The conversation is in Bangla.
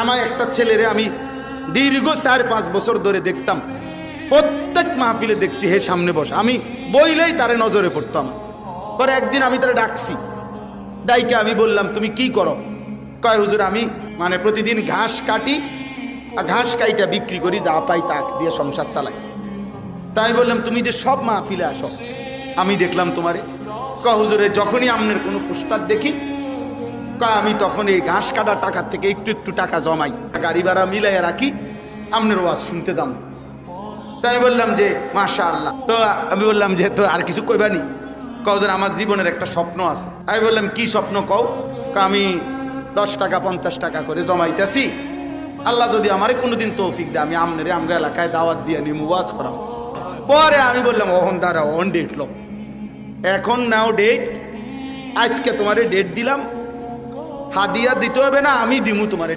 আমার একটা ছেলেরে আমি দীর্ঘ 4-5 বছর ধরে দেখতাম, প্রত্যেক মাহফিলে দেখছি হে সামনে বসে, আমি বইলেই তারে নজরে পড়তাম। পরে একদিন আমি তারে ডাকছি, ডাইকে আমি বললাম তুমি কি করো? কয় হুজুর আমি মানে প্রতিদিন ঘাস কাটি, আর ঘাস কাইটা বিক্রি করি, যা পাই তা দিয়ে সংসার চালাই। তাই বললাম তুমি যে সব মাহফিলে আসো, আমি দেখলাম তোমারে। কয় হুজুরে যখনই আপনার কোনো পোস্টার দেখি, কয় আমি তখন এই ঘাস কাটার টাকার থেকে একটু একটু টাকা জমাই, গাড়ি ভাড়া মিলাইয়া রাখি, আপনার ওয়াজ শুনতে যাম। তাই বললাম যে মাশাআল্লাহ। তো আমি বললাম যে তো আর কিছু কইবানি? কও যে আমার জীবনের একটা স্বপ্ন আছে। আমি বললাম কি স্বপ্ন কও? আমি 10 টাকা 50 টাকা করে জমাইতেছি, আল্লাহ যদি আমারে কোনোদিন তৌফিক দেয় আমি আমনেরে আমগা এলাকায় দাওয়াত দিয়ে নিয়ে ওয়াজ করাম। পরে আমি বললাম ওহন দাঁড়া, অন ডেট লো, এখন নাও ডেট, আজকে তোমারে ডেট দিলাম, হাদিয়া দিতে হবে না, আমি দিমু তোমারে।